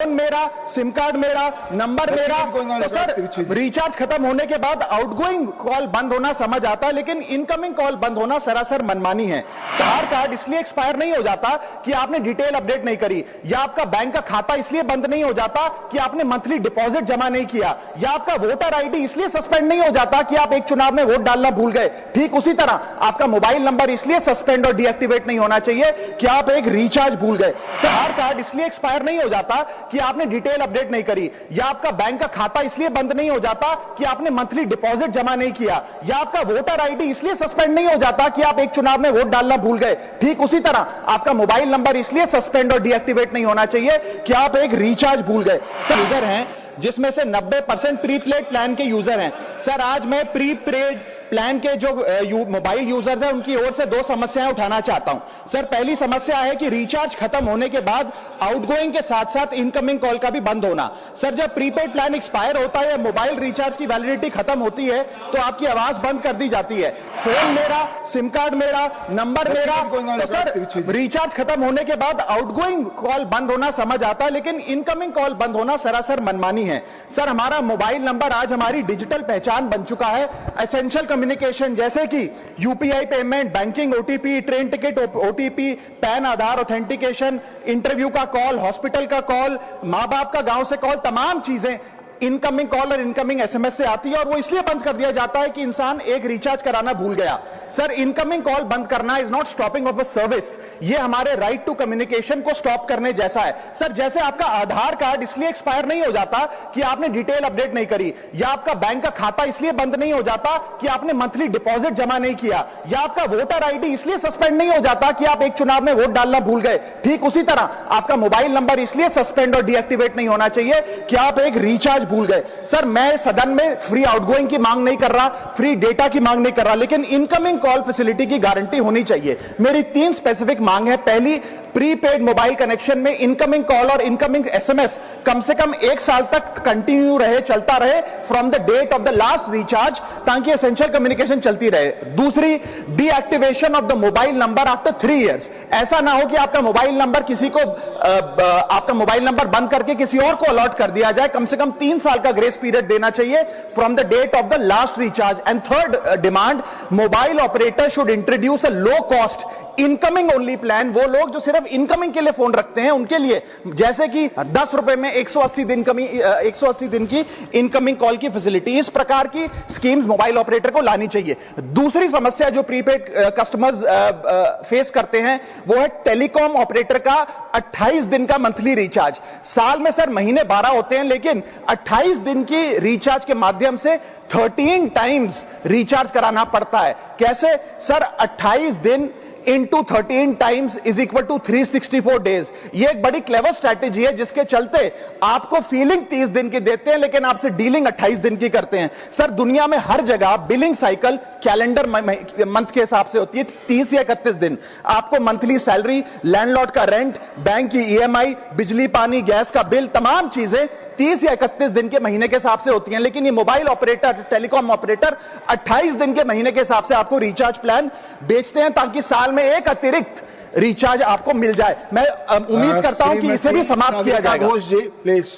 मेरा, SIM card मेरा, number मेरा। तो सर रिचार्ज खत्म होने के बाद आउटगोइंग कॉल बंद होना समझ आता है, लेकिन इनकमिंग कॉल बंद होना सरासर मनमानी है। आधार कार्ड इसलिए एक्सपायर नहीं हो जाता कि आपने डिटेल अपडेट नहीं करी, या आपका बैंक का खाता इसलिए बंद नहीं हो जाता कि आपने मंथली डिपॉजिट जमा नहीं किया, या आपका वोटर आईडी इसलिए सस्पेंड नहीं हो जाता कि आप एक चुनाव में वोट डालना भूल गए। ठीक उसी तरह आपका मोबाइल नंबर इसलिए सस्पेंड और डीएक्टिवेट नहीं होना चाहिए कि आप एक रिचार्ज भूल गए। आधार कार्ड इसलिए एक्सपायर नहीं हो जाता कि आपने डिटेल अपडेट नहीं करी, या आपका बैंक का खाता इसलिए बंद नहीं हो जाता कि आपने मंथली डिपॉजिट जमा नहीं किया, या आपका वोटर आईडी इसलिए सस्पेंड नहीं हो जाता कि आप एक चुनाव में वोट डालना भूल गए। ठीक उसी तरह आपका मोबाइल नंबर इसलिए सस्पेंड और डीएक्टिवेट नहीं होना चाहिए कि आप एक रिचार्ज भूल गए। यूजर हैं जिसमें से 90% प्रीपेड प्लान के यूजर हैं। सर आज मैं प्रीपेड प्लान के जो मोबाइल यूजर्स हैं उनकी ओर से दो समस्याएं उठाना चाहता हूं। सर पहली समस्या है कि रिचार्ज खत्म होने के बाद आउटगोइंग के साथ साथ इनकमिंग कॉल का भी बंद होना। सर जब प्रीपेड प्लान एक्सपायर होता है, मोबाइल रिचार्ज की वैलिडिटी खत्म होती है, तो आपकी आवाज बंद कर दी जाती है। फोन मेरा, सिम कार्ड मेरा, नंबर मेरा। तो सर रिचार्ज खत्म होने के बाद आउटगोइंग कॉल बंद होना समझ आता है, लेकिन इनकमिंग कॉल बंद होना सरासर मनमानी है। सर हमारा मोबाइल नंबर आज हमारी डिजिटल पहचान बन चुका है। एसेंशियल कम्युनिकेशन जैसे कि UPI payment, banking, OTP, train ticket OTP, PAN Aadhaar authentication, interview का कॉल, हॉस्पिटल का कॉल, मां बाप का गांव से कॉल, तमाम चीजें इनकमिंग कॉल और इनकमिंग एसएमएस से आती है, और वो इसलिए बंद कर दिया जाता है कि इंसान एक रिचार्ज कराना भूल गया। सर इनकमिंग कॉल बंद करना is not stopping of a service, ये हमारे राइट टू कम्युनिकेशन को स्टॉप करने जैसा है। सर जैसे आपका आधार कार्ड इसलिए एक्सपायर नहीं हो जाता कि आपने डिटेल अपडेट नहीं करी, या आपका बैंक का खाता इसलिए बंद नहीं हो जाता कि आपने मंथली डिपॉजिट जमा नहीं किया, या आपका वोटर आईडी इसलिए सस्पेंड नहीं हो जाता कि आप एक चुनाव में वोट डालना भूल गए। ठीक उसी तरह आपका मोबाइल नंबर इसलिए सस्पेंड और डीएक्टिवेट नहीं होना चाहिए कि आप एक रिचार्ज भूल गए। सर मैं सदन में फ्री आउटगोइंग की मांग नहीं कर रहा, फ्री डेटा की मांग नहीं कर रहा, लेकिन इनकमिंग कॉल फैसिलिटी की गारंटी होनी चाहिए। मेरी 3 स्पेसिफिक मांग है। पहली, प्रीपेड मोबाइल कनेक्शन में इनकमिंग कॉल और इनकमिंग एसएमएस कम से कम 1 साल तक कंटिन्यू रहे, चलता रहे from the date of the last recharge, ताकि एसेंशियल कम्युनिकेशन चलती रहे। दूसरी, deactivation of the mobile number after 3 years. ऐसा ना हो कि आपका मोबाइल नंबर किसी को आपका मोबाइल नंबर बंद करके किसी और को अलॉट कर दिया जाए। कम से कम 3 साल का ग्रेस पीरियड देना चाहिए from the date of the last recharge. And third demand, mobile operator should introduce a low cost incoming only plan. वो लोग जो सिर्फ इनकमिंग के लिए फोन रखते हैं उनके लिए, जैसे कि 10 रुपए में 180 दिन की इनकमिंग कॉल की फैसिलिटी, इस प्रकार की स्कीम्स मोबाइल ऑपरेटर को लानी चाहिए। दूसरी समस्या जो प्रीपेड कस्टमर्स फेस करते हैं वो है टेलीकॉम ऑपरेटर का 28 दिन का मंथली रिचार्ज। साल में सर महीने 12 होते हैं, लेकिन 28 दिन की रिचार्ज के माध्यम से 13 टाइम्स रिचार्ज कराना पड़ता है। कैसे सर? 28 दिन into 13 times is equal to 364 days. ये एक बड़ी क्लेवर स्ट्रैटेजी है, जिसके चलते आपको फीलिंग 30 दिन की देते हैं, लेकिन आपसे डीलिंग 28 दिन की करते हैं। सर दुनिया में हर जगह बिलिंग साइकिल कैलेंडर मंथ के हिसाब से होती है, 30 या 31 दिन। आपको मंथली सैलरी, लैंडलॉर्ड का रेंट, बैंक की ईएमआई, बिजली पानी गैस का बिल, तमाम चीजें 30 या 31 दिन के महीने के हिसाब से होती हैं। लेकिन ये मोबाइल ऑपरेटर, टेलीकॉम ऑपरेटर 28 दिन के महीने के हिसाब से आपको रिचार्ज प्लान बेचते हैं, ताकि साल में एक अतिरिक्त रिचार्ज आपको मिल जाए। मैं उम्मीद करता हूं कि इसे भी समाप्त किया जाएगा। घोष जी प्लीज।